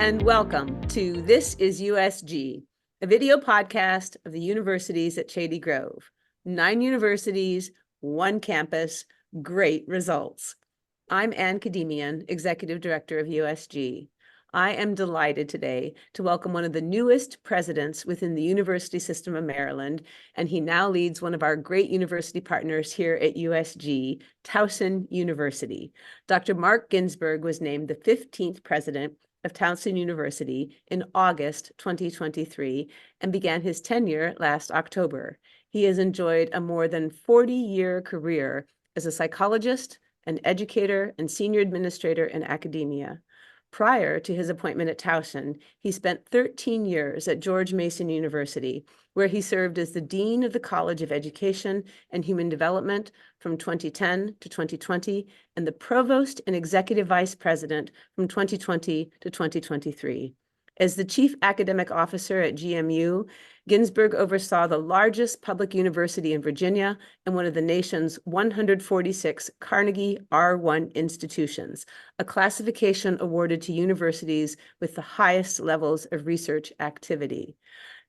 and welcome to This is USG, a video podcast of the universities at Shady Grove. 9 universities, 1 campus, great results. I'm Khademian, Executive Director of USG. I am delighted today to welcome one of the newest presidents within the University System of Maryland, and he now leads one of our great university partners here at USG, Towson University. Dr. Mark Ginsberg was named the 15th president of Towson University in August 2023 and began his tenure last October. He has enjoyed a more than 40-year career as a psychologist, an educator, and senior administrator in academia. Prior to his appointment at Towson, he spent 13 years at George Mason University, where he served as the Dean of the College of Education and Human Development from 2010 to 2020, and the Provost and Executive Vice President from 2020 to 2023. As the Chief Academic Officer at GMU, Ginsberg oversaw the largest public university in Virginia and one of the nation's 146 Carnegie R1 institutions, a classification awarded to universities with the highest levels of research activity.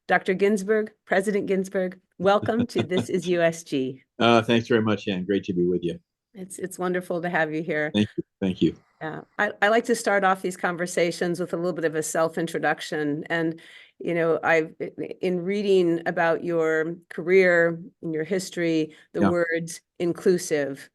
Dr. Ginsberg, President Ginsberg, welcome to This is USG. Thanks very much, Ann. Great to be with you. It's wonderful to have you here. Thank you. Thank you. I like to start off these conversations with a little bit of a self-introduction. And, in reading about your career and your history, the words inclusive,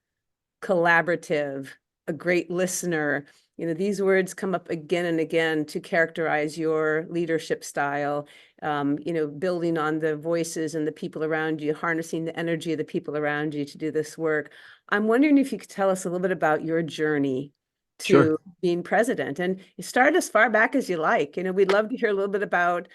collaborative, a great listener, these words come up again and again to characterize your leadership style, building on the voices and the people around you, harnessing the energy of the people around you to do this work. I'm wondering if you could tell us a little bit about your journey to being president, and you start as far back as you like. We'd love to hear a little bit about,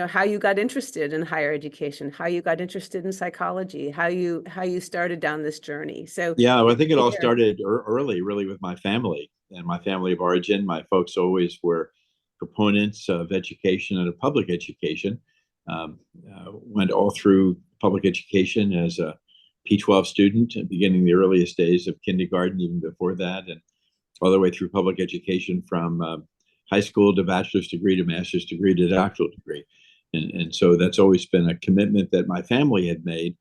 how you got interested in higher education, how you got interested in psychology, how you started down this journey. So well, I think it all started early, really, with my family and my family of origin. My folks always were proponents of education and of public education. Went all through public education as a P-12 student, beginning the earliest days of kindergarten, even before that, and all the way through public education from high school to bachelor's degree to master's degree to doctoral degree. And so that's always been a commitment that my family had made,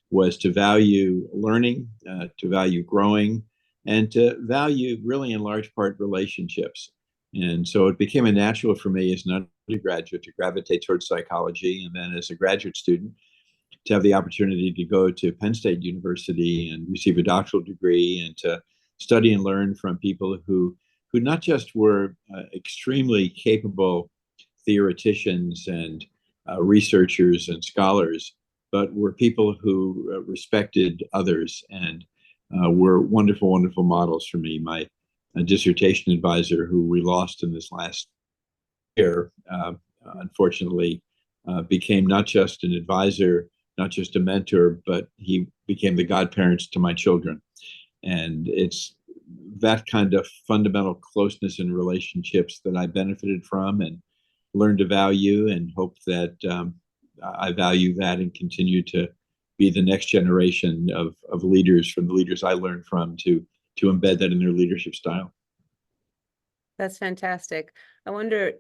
was to value learning, to value growing, and to value, really in large part, relationships. And so it became a natural for me as an undergraduate to gravitate towards psychology, and then as a graduate student to have the opportunity to go to Penn State University and receive a doctoral degree and to study and learn from people who not just were extremely capable theoreticians and researchers and scholars, but were people who respected others and were wonderful, wonderful models for me. My dissertation advisor, who we lost in this last year, unfortunately, became not just an advisor, not just a mentor, but he became the godparents to my children. And it's that kind of fundamental closeness in relationships that I benefited from and learned to value, and hope that I value that and continue to be the next generation of leaders, from the leaders I learned from, to embed that in their leadership style. That's fantastic. I wonder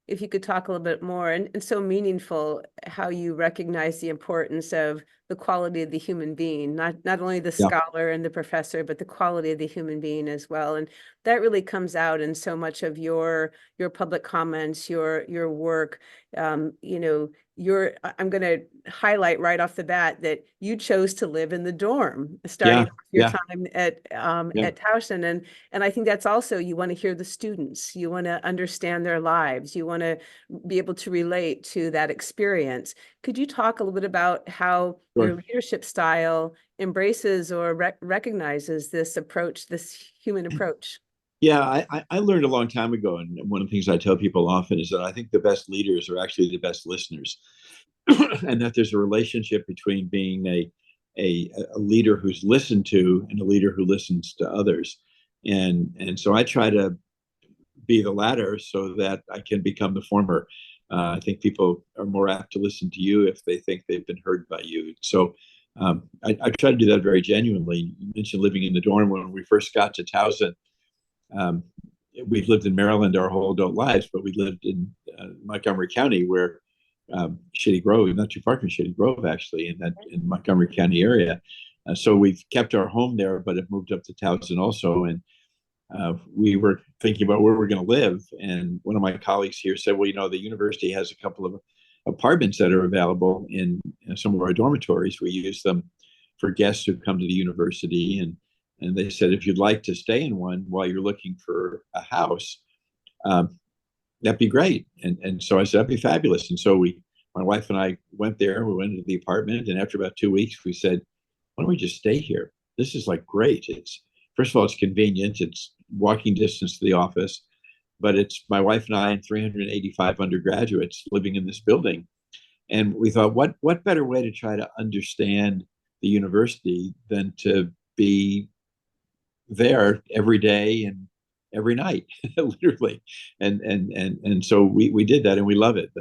if you could talk a little bit more, and so meaningful, how you recognize the importance of the quality of the human being, not only the scholar and the professor, but the quality of the human being as well. And that really comes out in so much of your public comments, your work. I'm going to highlight right off the bat that you chose to live in the dorm, starting your time at Towson, and I think that's also, you want to hear the students, you want to understand their lives, you want to be able to relate to that experience. Could you talk a little bit about how your leadership style embraces or recognizes this approach, this human approach? I learned a long time ago, and one of the things I tell people often is that I think the best leaders are actually the best listeners, and that there's a relationship between being a leader who's listened to and a leader who listens to others. And so I try to be the latter so that I can become the former. I think people are more apt to listen to you if they think they've been heard by you. So I try to do that very genuinely. You mentioned living in the dorm. When we first got to Towson, we've lived in Maryland our whole adult lives, but we lived in Montgomery County, where Shady Grove, not too far from Shady Grove, actually, in Montgomery County area. So we've kept our home there, but have moved up to Towson also. And we were thinking about where we're going to live. And one of my colleagues here said, well, the university has a couple of apartments that are available in some of our dormitories. We use them for guests who come to the university. And they said, if you'd like to stay in one while you're looking for a house, that'd be great. And so I said, that'd be fabulous. And so my wife and I went there. We went into the apartment, and after about 2 weeks, we said, why don't we just stay here? This is like great. First of all, it's convenient. It's walking distance to the office, but it's my wife and I and 385 undergraduates living in this building. And we thought, what better way to try to understand the university than to be there every day and every night, literally. And so we did that, and we love it.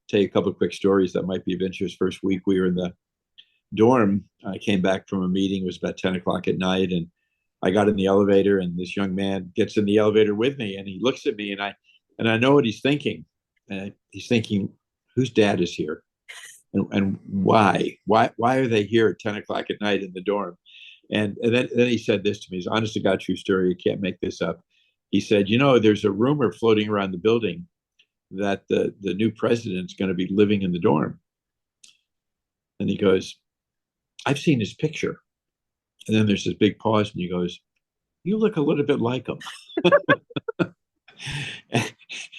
Tell you a couple of quick stories that might be of interest. First week we were in the dorm. I came back from a meeting. It was about 10 o'clock at night, and I got in the elevator, and this young man gets in the elevator with me, and he looks at me, and I know what he's thinking. He's thinking, whose dad is here, and why are they here at 10 o'clock at night in the dorm? And then he said this to me. It's honest to God, true story. You can't make this up. He said, there's a rumor floating around the building that the new president's going to be living in the dorm. And he goes, I've seen his picture. And then there's this big pause, and he goes, you look a little bit like him.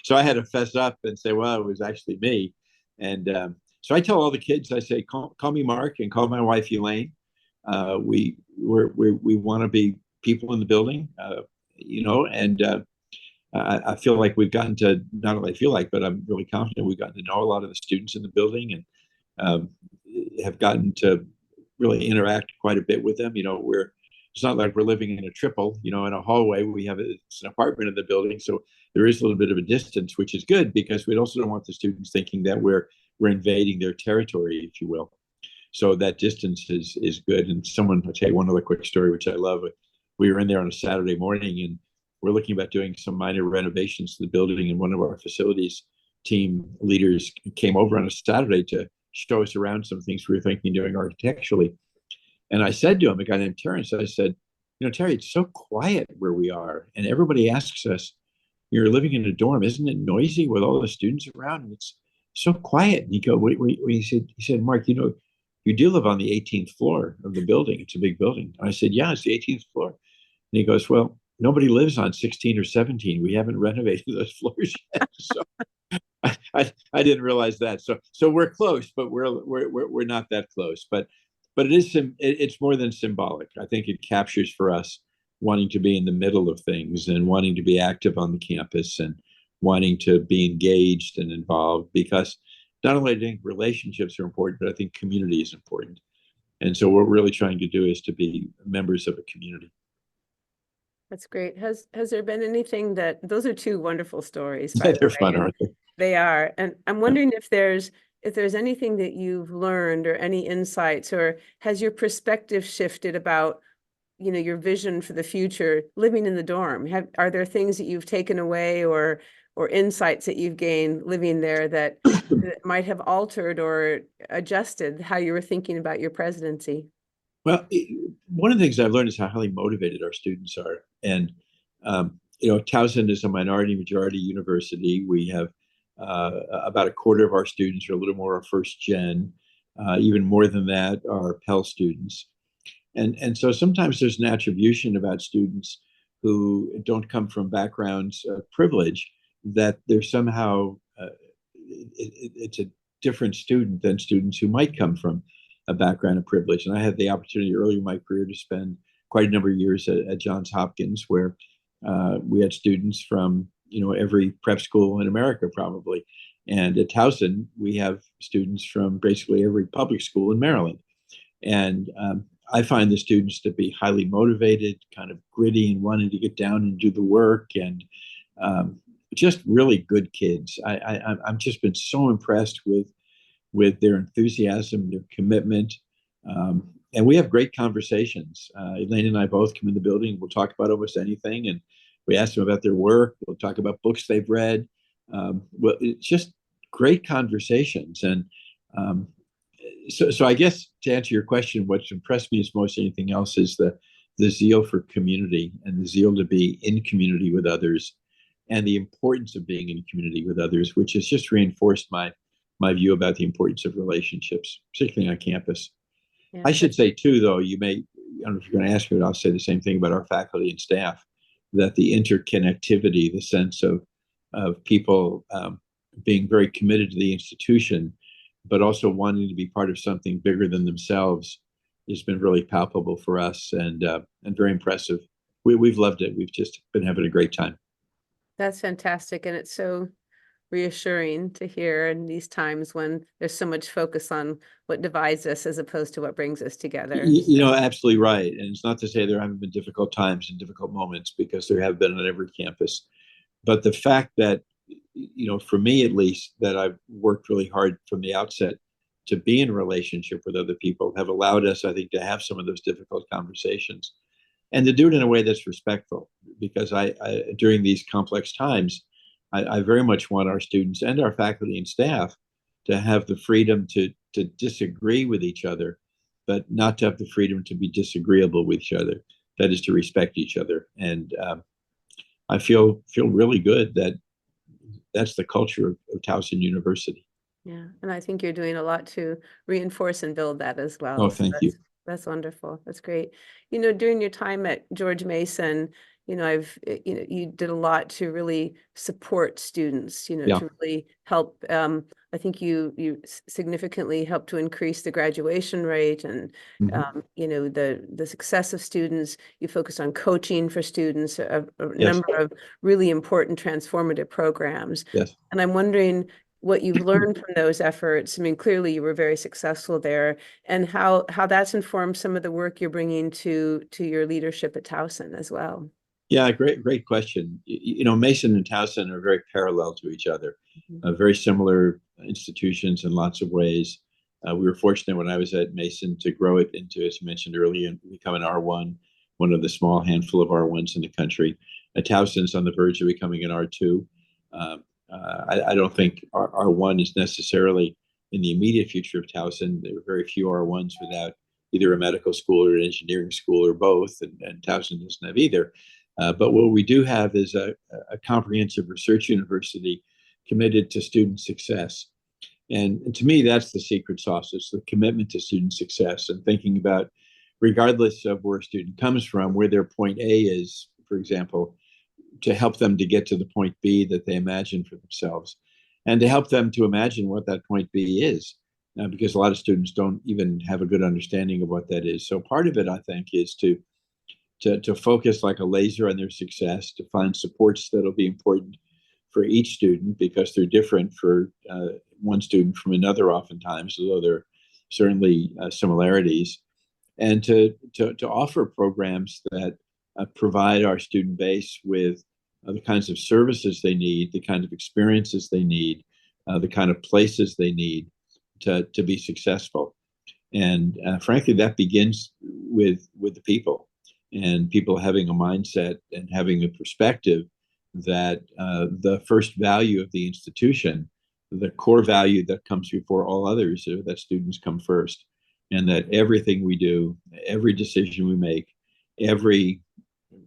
So I had to fess up and say, well, it was actually me. And so I tell all the kids, I say, call me Mark, and call my wife Elaine. We want to be people in the building, and I feel like we've gotten to, not only I feel like, but I'm really confident we've gotten to know a lot of the students in the building, and have gotten to really interact quite a bit with them. It's not like we're living in a triple, in a hallway. It's an apartment in the building, so there is a little bit of a distance, which is good, because we also don't want the students thinking that we're invading their territory, if you will. So that distance is good. And I'll tell you one other quick story, which I love. We were in there on a Saturday morning, and we're looking about doing some minor renovations to the building. And one of our facilities team leaders came over on a Saturday to show us around some things we were thinking of doing architecturally. And I said to him, a guy named Terrence, I said, Terry, it's so quiet where we are. And everybody asks us, you're living in a dorm, isn't it noisy with all the students around? And it's so quiet. And he said, Mark, you do live on the 18th floor of the building. It's a big building. And I said, yeah, it's the 18th floor. And he goes, well, nobody lives on 16 or 17. We haven't renovated those floors yet. So I didn't realize that. So we're close, but we're not that close. But it's more than symbolic. I think it captures for us wanting to be in the middle of things, and wanting to be active on the campus, and wanting to be engaged and involved, because not only do I think relationships are important, but I think community is important. And so what we're really trying to do is to be members of a community. That's great. Has there been anything those are two wonderful stories, by the They're way. fun, aren't they? They are. And I'm wondering if there's anything that you've learned, or any insights, or has your perspective shifted about, your vision for the future living in the dorm? Are there things that you've taken away, or insights that you've gained living there that might have altered or adjusted how you were thinking about your presidency? Well, one of the things I've learned is how highly motivated our students are. And, Towson is a minority-majority university. We have about a quarter of our students, or a little more, are first gen. Even more than that are Pell students. And so sometimes there's an attribution about students who don't come from backgrounds of privilege, that they're somehow, it's a different student than students who might come from a background of privilege. And I had the opportunity early in my career to spend quite a number of years at Johns Hopkins, where we had students from every prep school in America, probably. And at Towson, we have students from basically every public school in Maryland. And I find the students to be highly motivated, kind of gritty, and wanting to get down and do the work, and just really good kids. I've just been so impressed with their enthusiasm, their commitment. And we have great conversations. Elaine and I both come in the building. We'll talk about almost anything. And We ask them about their work. We'll talk about books they've read. Well, it's just great conversations. And um, so I guess to answer your question, what's impressed me as most anything else is the zeal for community and the zeal to be in community with others, and the importance of being in community with others, which has just reinforced my view about the importance of relationships, particularly on campus. Yeah, I should say too, though, I don't know if you're going to ask me, but I'll say the same thing about our faculty and staff, that the interconnectivity, the sense of people being very committed to the institution, but also wanting to be part of something bigger than themselves, has been really palpable for us and very impressive. We've loved it. We've just been having a great time. that's fantastic. And it's so reassuring to hear in these times when there's so much focus on what divides us as opposed to what brings us together. You know, absolutely right. And it's not to say there haven't been difficult times and difficult moments, because there have been on every campus. But the fact that, for me at least, that I've worked really hard from the outset to be in a relationship with other people have allowed us, I think, to have some of those difficult conversations and to do it in a way that's respectful. Because during these complex times, I very much want our students and our faculty and staff to have the freedom to disagree with each other, but not to have the freedom to be disagreeable with each other. That is, to respect each other. And I feel really good that that's the culture of Towson University. Yeah, and I think you're doing a lot to reinforce and build that as well. Oh, So thank you. that's wonderful. That's great. During your time at George Mason, you did a lot to really support students, Yeah. to really help. I think you significantly helped to increase the graduation rate and, Mhm. the success of students. You focused on coaching for students, a Yes. number of really important transformative programs. Yes. And I'm wondering what you've learned from those efforts. I mean, clearly you were very successful there, and how that's informed some of the work you're bringing to your leadership at Towson as well. Yeah, great question. Mason and Towson are very parallel to each other, Mhm. very similar institutions in lots of ways. We were fortunate when I was at Mason to grow it into, as you mentioned earlier, and become an R1, one of the small handful of R1s in the country. Towson's on the verge of becoming an R2. Um, I don't think R1 is necessarily in the immediate future of Towson. There are very few R1s without either a medical school or an engineering school or both, and Towson doesn't have either. But what we do have is a comprehensive research university committed to student success. And to me, that's the secret sauce. It's the commitment to student success and thinking about, regardless of where a student comes from, where their point A is, for example, to help them to get to the point B that they imagine for themselves, and to help them to imagine what that point B is, because a lot of students don't even have a good understanding of what that is. So part of it, I think, is to focus like a laser on their success, to find supports that'll be important for each student, because they're different for one student from another oftentimes, although there are certainly similarities, and to offer programs that provide our student base with the kinds of services they need, the kind of experiences they need, the kind of places they need to be successful. And frankly, that begins with the people, and people having a mindset and having a perspective that the first value of the institution, the core value that comes before all others, that students come first, and that everything we do, every decision we make, every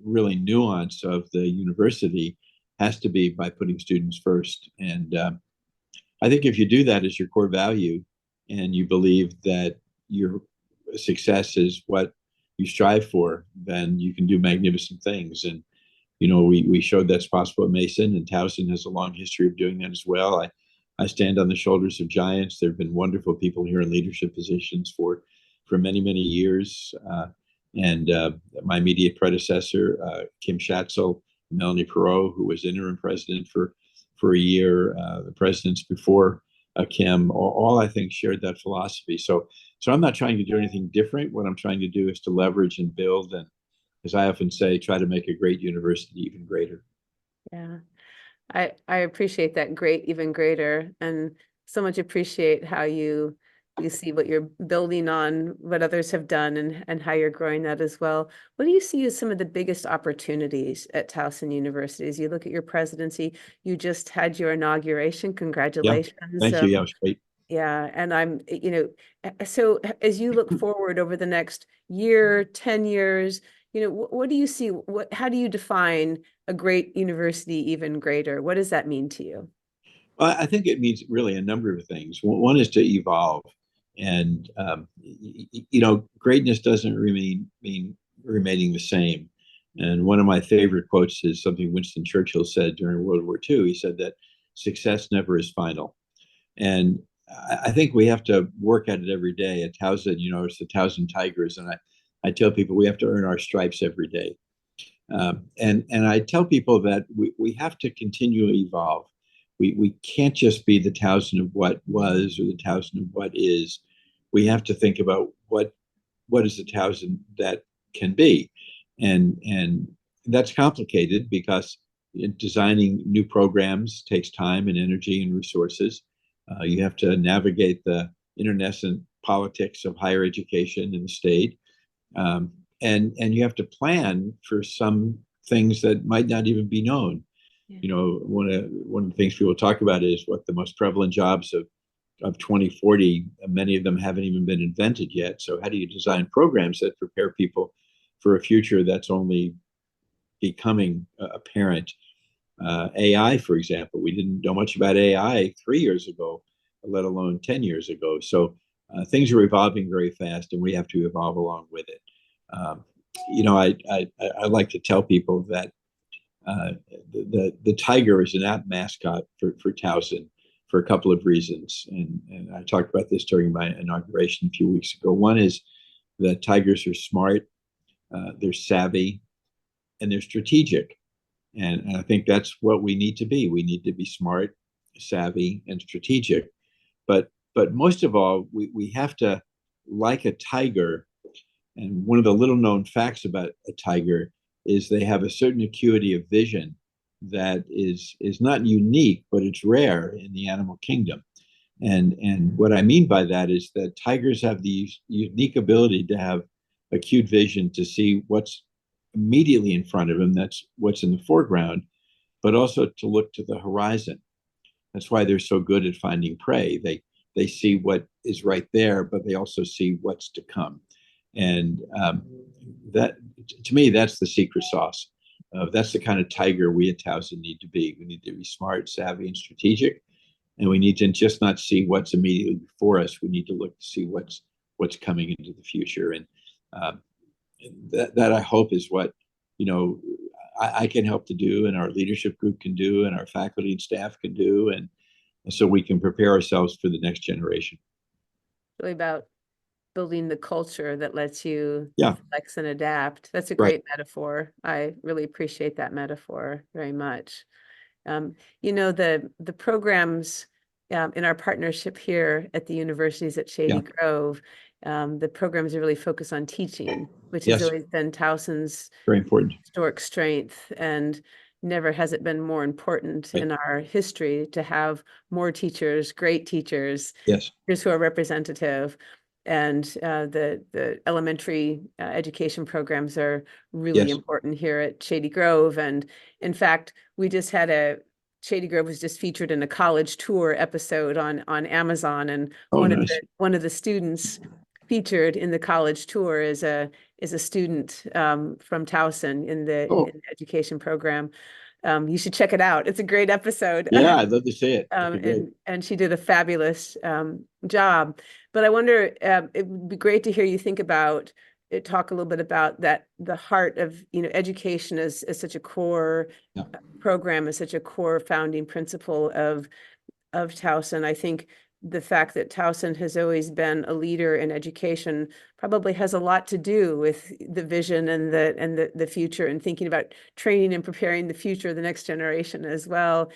really nuance of the university has to be by putting students first. And I think if you do that as your core value, and you believe that your success is what you strive for, then you can do magnificent things. And we showed that's possible at Mason, and Towson has a long history of doing that as well. I stand on the shoulders of giants. There have been wonderful people here in leadership positions for many years. And my immediate predecessor, Kim Schatzel, Melanie Perot, who was interim president for a year, the presidents before Kim, all I think shared that philosophy. So I'm not trying to do anything different. What I'm trying to do is to leverage and build, and, as I often say, try to make a great university even greater. Yeah, I appreciate that, great, even greater, and so much appreciate how you you see what you're building on, what others have done, and how you're growing that as well. What do you see as some of the biggest opportunities at Towson University? As you look at your presidency, you just had your inauguration. Yeah, Congratulations. thank you. Yeah, it was great. Yeah, and so as you look forward over the next year, 10 years, what do you see? How do you define a great university even greater? What does that mean to you? Well, I think it means really a number of things. One is to evolve, and greatness doesn't mean remaining the same. And one of my favorite quotes is something Winston Churchill said during World War II. He said that success never is final. And I think we have to work at it every day. At Towson, it's the Towson Tigers, and I tell people we have to earn our stripes every day. And I tell people that we have to continually evolve. We can't just be the Towson of what was or the Towson of what is. We have to think about what is the Towson that can be, and that's complicated because designing new programs takes time and energy and resources. You have to navigate the internecine politics of higher education in the state, and you have to plan for some things that might not even be known. Yeah. One of the things people talk about is what the most prevalent jobs of 2040. Many of them haven't even been invented yet. So how do you design programs that prepare people for a future that's only becoming apparent? AI, for example, we didn't know much about AI 3 years ago, let alone 10 years ago. So things are evolving very fast, and we have to evolve along with it. Um, I like to tell people that the tiger is an apt mascot for Towson for a couple of reasons, and I talked about this during my inauguration a few weeks ago. One is that tigers are smart, they're savvy, and they're strategic. And I think that's what we need to be. We need to be smart, savvy, and strategic. But most of all, we have to, like a tiger. And one of the little known facts about a tiger is they have a certain acuity of vision that is not unique, but it's rare in the animal kingdom. And what I mean by that is that tigers have the unique ability to have acute vision to see what's immediately in front of them, that's what's in the foreground, but also to look to the horizon. That's why they're so good at finding prey. They see what is right there, but they also see what's to come. And that, to me, that's the secret sauce. That's the kind of tiger we at Towson need to be. We need to be smart, savvy, and strategic, and we need to just not see what's immediately before us. We need to look to see what's coming into the future, and that I hope is what I can help to do, and our leadership group can do, and our faculty and staff can do, and so we can prepare ourselves for the next generation. Really about building the culture that lets you Yeah, flex and adapt. That's a right. great metaphor. I really appreciate that metaphor very much. The programs in our partnership here at the universities at Shady Yeah. Grove, the programs are really focused on teaching, which has Yes. always been Towson's Very important. historic strength, and never has it been more important Right. in our history to have more teachers, great teachers, Yes. teachers who are representative. And the elementary education programs are really Yes. important here at Shady Grove. And in fact, we just had Shady Grove was just featured in a college tour episode on Amazon, and Oh, nice. one of the students featured in the college tour is a student from Towson in Oh, the education program. You should check it out. It's a great episode. yeah, I'd love to see it. That'd be great. And she did a fabulous job. But I wonder, it would be great to hear you talk a little bit about that, the heart of, education is such a core Yeah. program, is such a core founding principle of Towson. I think the fact that Towson has always been a leader in education probably has a lot to do with the vision and the future, and thinking about training and preparing the future, the next generation as well.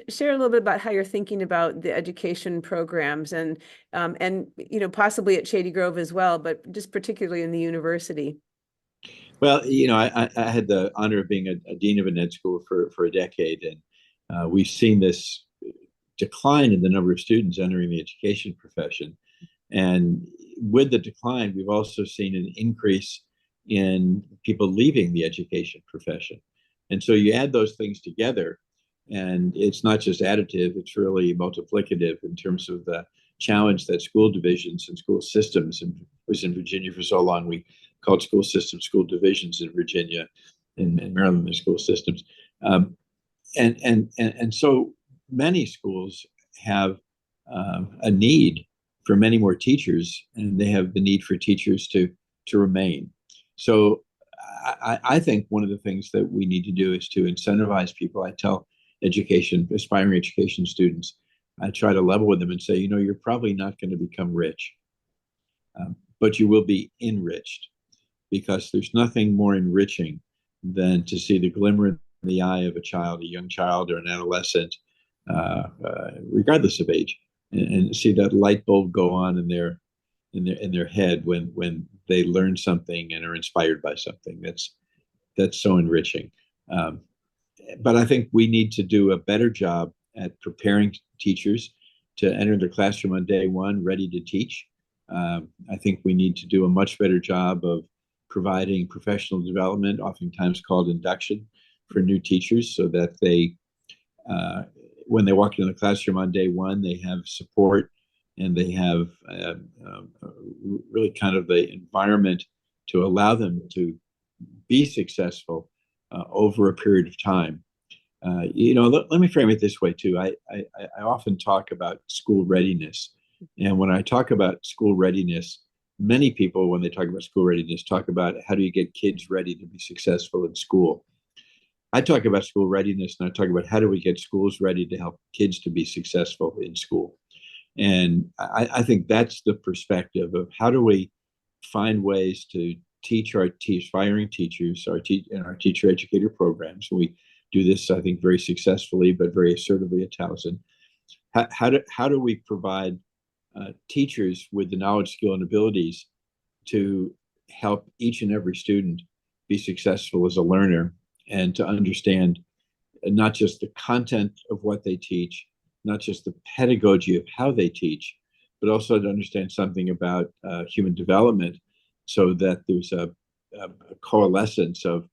Share a little bit about how you're thinking about the education programs and possibly at Shady Grove as well, but just particularly in the university. Well, I had the honor of being a dean of an ed school for a decade, and we've seen this decline in the number of students entering the education profession. And with the decline, we've also seen an increase in people leaving the education profession. And so you add those things together, and it's not just additive, it's really multiplicative in terms of the challenge that school divisions and school systems, and was in Virginia for so long, we called school systems school divisions in Virginia. In Maryland, the school systems. And so many schools have a need for many more teachers, and they have the need for teachers to remain. So I think one of the things that we need to do is to incentivize people. I tell aspiring education students, I try to level with them and say, you're probably not going to become rich, but you will be enriched, because there's nothing more enriching than to see the glimmer in the eye of a young child or an adolescent, regardless of age, and see that light bulb go on in their head when they learn something and are inspired by something. That's so enriching. But I think we need to do a better job at preparing teachers to enter the classroom on day one ready to teach. I think we need to do a much better job of providing professional development, oftentimes called induction, for new teachers, so that they, when they walk into the classroom on day one, they have support, and they have really kind of the environment to allow them to be successful over a period of time. Let me frame it this way too. I often talk about school readiness, and when I talk about school readiness, many people, when they talk about school readiness, talk about how do you get kids ready to be successful in school. I talk about school readiness, and I talk about how do we get schools ready to help kids to be successful in school. And I think that's the perspective of how do we find ways to teach our aspiring teachers, in our teacher educator programs. We do this, I think, very successfully, but very assertively at Towson. How do we provide teachers with the knowledge, skill, and abilities to help each and every student be successful as a learner, and to understand not just the content of what they teach, not just the pedagogy of how they teach, but also to understand something about human development, so that there's a coalescence of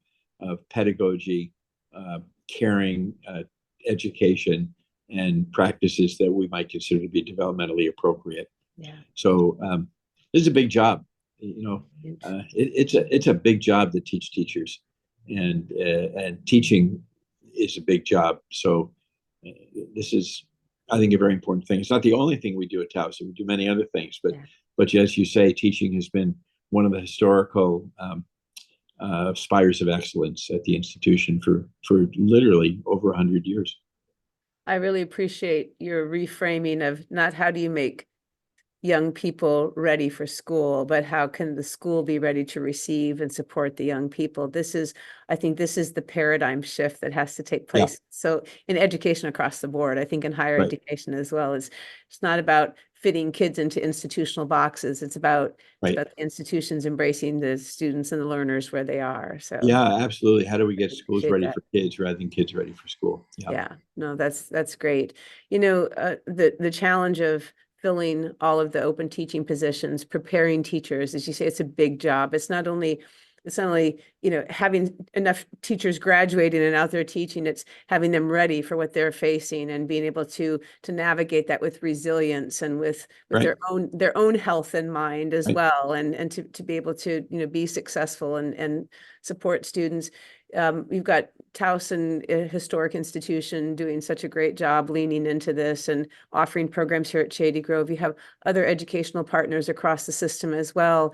pedagogy, caring, education, and practices that we might consider to be developmentally appropriate. Yeah. So this is a big job. It's a big job to teach teachers, and teaching is a big job. So this is, I think, a very important thing. It's not the only thing we do at Towson. We do many other things, but as you say, teaching has been one of the historical spires of excellence at the institution for literally over 100 years. I really appreciate your reframing of not how do you make young people ready for school, but how can the school be ready to receive and support the young people? I think this is the paradigm shift that has to take place. Yeah. So in education across the board, I think in higher education as well, it's not about fitting kids into institutional boxes. It's about the institutions embracing the students and the learners where they are. So yeah, absolutely. How do we get schools ready for kids rather than kids ready for school? Yeah, no, that's great. The challenge of filling all of the open teaching positions, preparing teachers, as you say, it's a big job. It's not only having enough teachers graduating and out there teaching, it's having them ready for what they're facing and being able to navigate that with resilience and with their own health in mind as well, and to be able to be successful and support students. We've got Towson, a historic institution, doing such a great job leaning into this and offering programs here at Shady Grove. You have other educational partners across the system as well.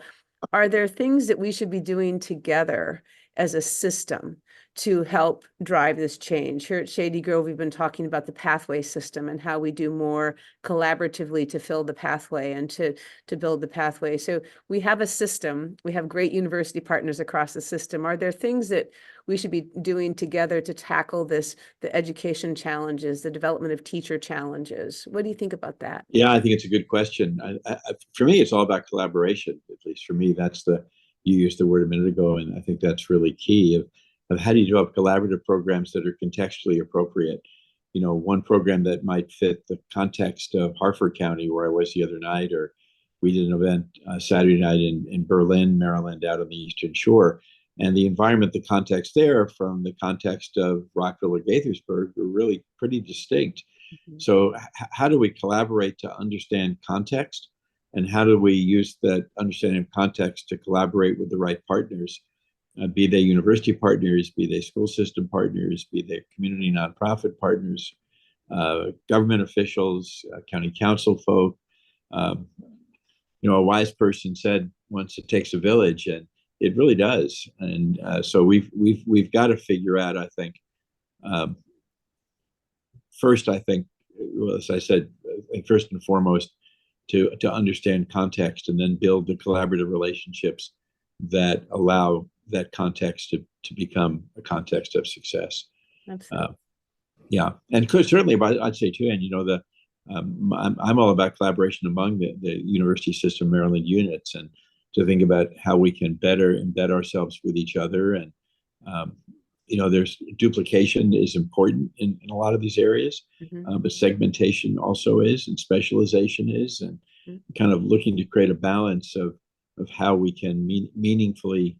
Are there things that we should be doing together as a system to help drive this change? Here at Shady Grove, we've been talking about the pathway system and how we do more collaboratively to fill the pathway and to build the pathway. So we have a system, we have great university partners across the system. Are there things that we should be doing together to tackle the education challenges, the development of teacher challenges? What do you think about that? Yeah, I think it's a good question. For me, it's all about collaboration. At least for me, you used the word a minute ago, and I think that's really key of how do you develop collaborative programs that are contextually appropriate. One program that might fit the context of Harford County, where I was the other night, or We did an event Saturday night in Berlin, Maryland, out on the Eastern Shore. And the environment, the context there from the context of Rockville or Gaithersburg were really pretty distinct. Mhm. So how do we collaborate to understand context? And how do we use that understanding of context to collaborate with the right partners, be they university partners, be they school system partners, be they community nonprofit partners, government officials, county council folk. Um, a wise person said once, "It takes a village," and it really does. And so we've got to figure out. I think um, first, I think, well, as I said, first and foremost, to understand context, and then build the collaborative relationships that allow that context to become a context of success. Absolutely. Yeah, and certainly, but I'd say too, and I'm all about collaboration among the university system Maryland units, and to think about how we can better embed ourselves with each other. And um, there's duplication is important in a lot of these areas, Mhm. but segmentation also is, and specialization is, and Mhm. kind of looking to create a balance of how we can meaningfully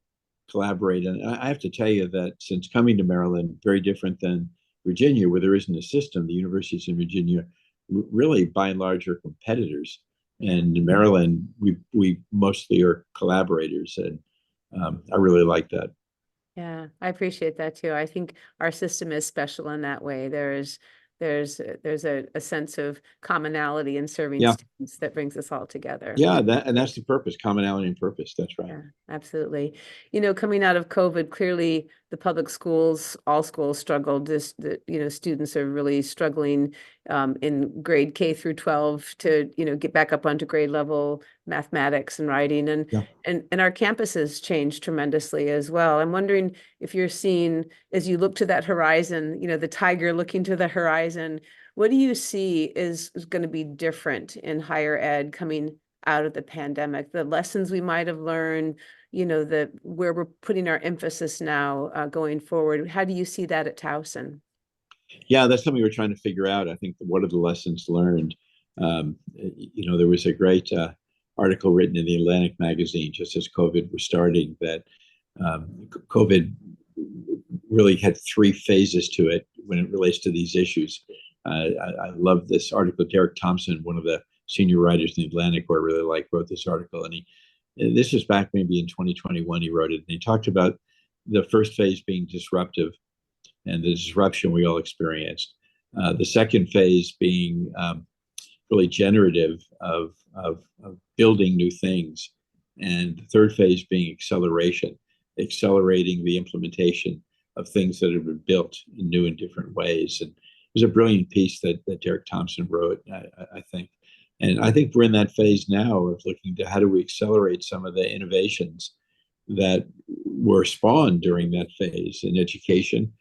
collaborate. And I have to tell you that since coming to Maryland, very different than Virginia, where there isn't a system. The universities in Virginia really, by and large, are competitors, Yeah. and in Maryland, we mostly are collaborators, and I really like that. Yeah, I appreciate that too. I think our system is special in that way. There's a sense of commonality in serving Yeah, students that brings us all together. yeah, that's the purpose, commonality and purpose. That's right. Yeah, absolutely. Coming out of COVID, clearly the public schools, all schools struggled. Students are really struggling in grade K through 12 to, get back up onto grade level mathematics and writing. And Yeah. and our campuses changed tremendously as well. I'm wondering if you're seeing, as you look to that horizon, the tiger looking to the horizon, what do you see is going to be different in higher ed coming out of the pandemic, the lessons we might have learned, the where we're putting our emphasis now going forward. How do you see that at Towson? Yeah, that's something we're trying to figure out. I think what are the lessons learned? There was a great article written in the Atlantic magazine just as COVID was starting that COVID really had three phases to it when it relates to these issues. I love this article. Derek Thompson, one of the senior writers in the Atlantic, who I really like, wrote this article, and this is back maybe in 2021. He wrote it, and he talked about the first phase being disruptive and the disruption we all experienced. The second phase being really generative of building new things. And the third phase being acceleration, accelerating the implementation of things that have been built in new and different ways. And it was a brilliant piece that Derek Thompson wrote, I think. And I think we're in that phase now of looking to how do we accelerate some of the innovations that were spawned during that phase in education.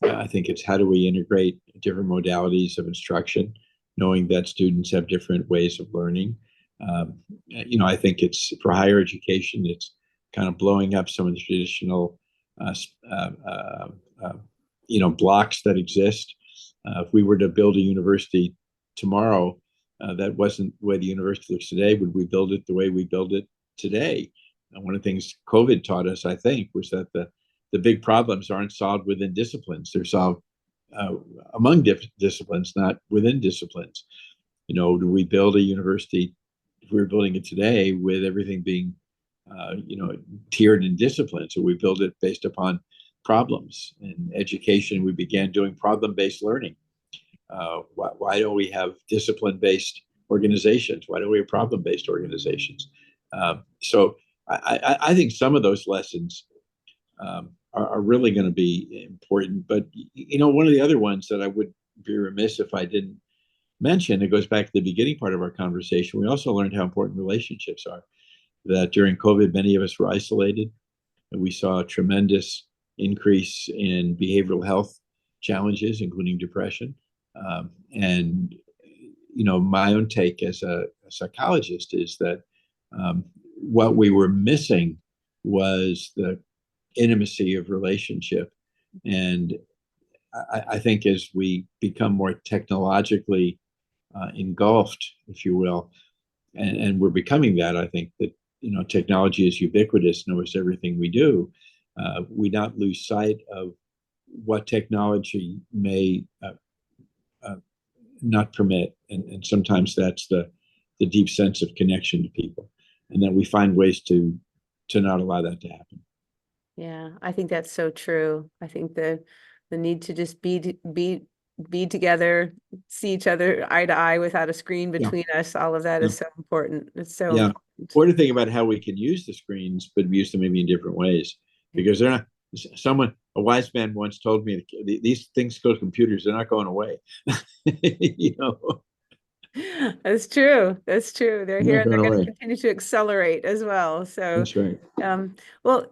I think it's how do we integrate different modalities of instruction, knowing that students have different ways of learning. I think it's for higher education, it's kind of blowing up some of the traditional, uh, uh, uh, uh, blocks that exist. If we were to build a university tomorrow, that wasn't the way the university looks today. Would we build it the way we build it today? And one of the things COVID taught us, I think, was that the big problems aren't solved within disciplines. They're solved uh, among disciplines, not within disciplines. Do we build a university, if we were building it today, with everything being, tiered in disciplines, or we build it based upon problems? In education, we began doing problem-based learning. Why don't we have discipline-based organizations? Why don't we have problem-based organizations? So I think some of those lessons are really going to be important. But one of the other ones that I would be remiss if I didn't mention, it goes back to the beginning part of our conversation. We also learned how important relationships are. That during COVID, many of us were isolated, and we saw a tremendous increase in behavioral health challenges, including depression. And my own take as a psychologist is that what we were missing was the intimacy of relationship. And I think as we become more technologically engulfed, if you will, and we're becoming that. I think that technology is ubiquitous in almost everything we do. We not lose sight of what technology may uh, not permit, and sometimes that's the deep sense of connection to people, and then we find ways to not allow that to happen. Yeah, I think that's so true. I think the need to just be together, see each other eye to eye without a screen Yeah, between us, all of that yeah, is so important. It's so yeah. important. Or to think about how we can use the screens, but use them maybe in different ways, because they're not. A wise man once told me, these things go to computers; they're not going away. you know, That's true. That's true. They're they're here not and going they're going to away. continue to accelerate as well. So, That's right. um, well,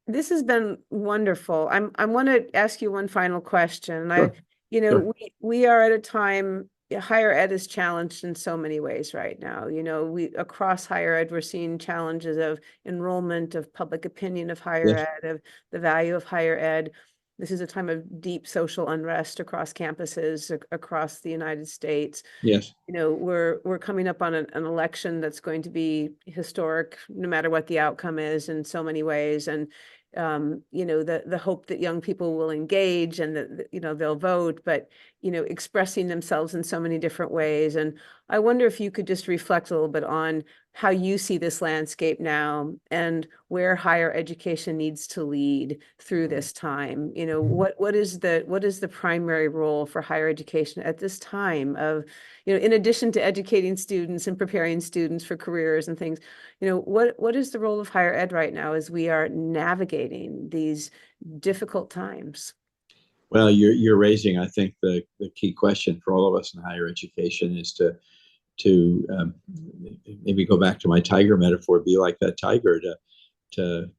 this has been wonderful. I want to ask you one final question. Sure, sure. We are at a time, higher ed is challenged in so many ways right now. We across higher ed, we're seeing challenges of enrollment, of public opinion of higher Yes, ed, of the value of higher ed. This is a time of deep social unrest across campuses across the United States. yes, We're coming up on an election that's going to be historic, no matter what the outcome is in so many ways. And the hope that young people will engage and that they'll vote, but expressing themselves in so many different ways. And I wonder if you could just reflect a little bit on how you see this landscape now and where higher education needs to lead through this time. What is the primary role for higher education at this time of, in addition to educating students and preparing students for careers and things, what is the role of higher ed right now as we are navigating these difficult times? Well, you're raising, I think, the key question for all of us in higher education is to maybe go back to my tiger metaphor, be like that tiger. To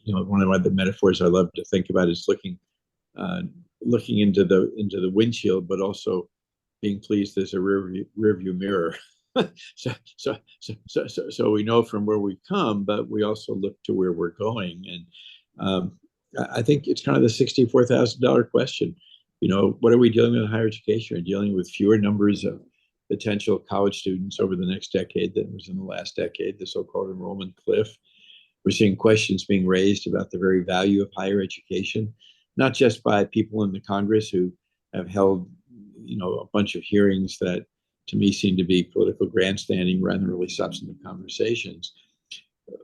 One of the metaphors I love to think about is looking into the windshield, but also being pleased there's a rear view mirror. So we know from where we come, but we also look to where we're going. And I think it's kind of the $64,000 question. What are we dealing with in higher education? We're dealing with fewer numbers of potential college students over the next decade than was in the last decade, the so-called enrollment cliff. We're seeing questions being raised about the very value of higher education, not just by people in the Congress who have held, a bunch of hearings that to me seem to be political grandstanding rather than really substantive conversations.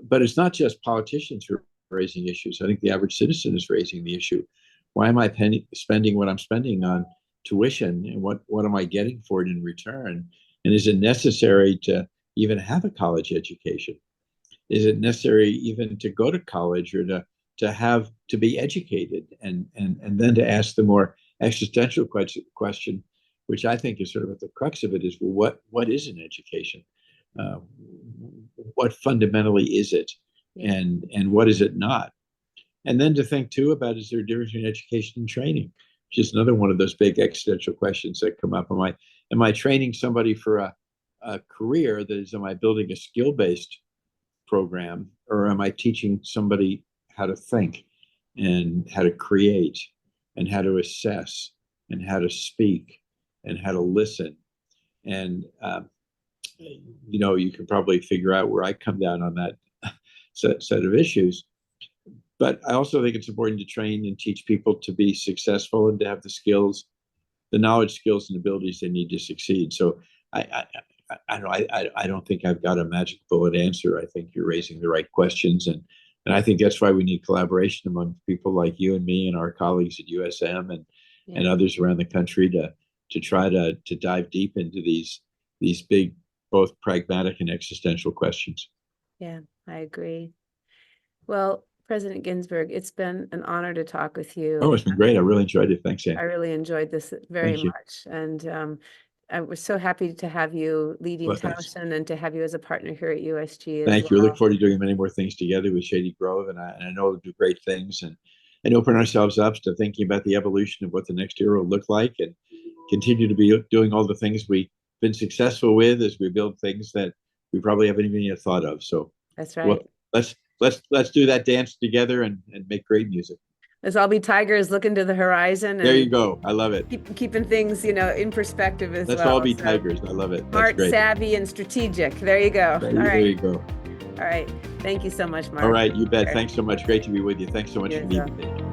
But it's not just politicians who are raising issues. I think the average citizen is raising the issue. Why am I spending what I'm spending on tuition, and what am I getting for it in return? And is it necessary to even have a college education? Is it necessary even to go to college, or to be educated, and then to ask the more existential question, which I think is sort of at the crux of it, is, well, what is an education? Uh, what fundamentally is it, Yeah. and what is it not? And then to think too about, is there a difference between education and training, which is another one of those big existential questions that come up. Am I training somebody for a career? That is, am I building a skill-based program, or am I teaching somebody how to think, and how to create, and how to assess, and how to speak, and how to listen? And you can probably figure out where I come down on that set of issues. But I also think it's important to train and teach people to be successful and to have the skills, the knowledge, skills, and abilities they need to succeed. So I don't think I've got a magic bullet answer. I think you're raising the right questions, and I think that's why we need collaboration among people like you and me and our colleagues at USM and Yeah. others around the country to try to dive deep into these big, both pragmatic and existential questions. Yeah, I agree. Well, President Ginsberg, it's been an honor to talk with Oh, you. it's been great. I really enjoyed it. Thanks, I Ann. really enjoyed this very Thank you. much. And I was so happy to have you leading Well, thanks. Towson and to have you as a partner here at USG as Thank you. We look well. forward to doing many more things together with Shady Grove, and I know we'll do great things, and open ourselves up to thinking about the evolution of what the next era will look like, and continue to be doing all the things we've been successful with as we build things that we probably haven't even yet thought of. So, That's well, right. let's do that dance together, and make great music. Let's all be tigers looking to the horizon There you and go. I love it. keeping things, in perspective as Let's well. all be So, tigers. I love it. That's smart, great. savvy, and strategic. There you go. There, All there right. you go. All right. Thank you so much, Mark. All right. You bet. Sure. Thanks so much. Great to be with you. Thanks so much You for as the well. invitation.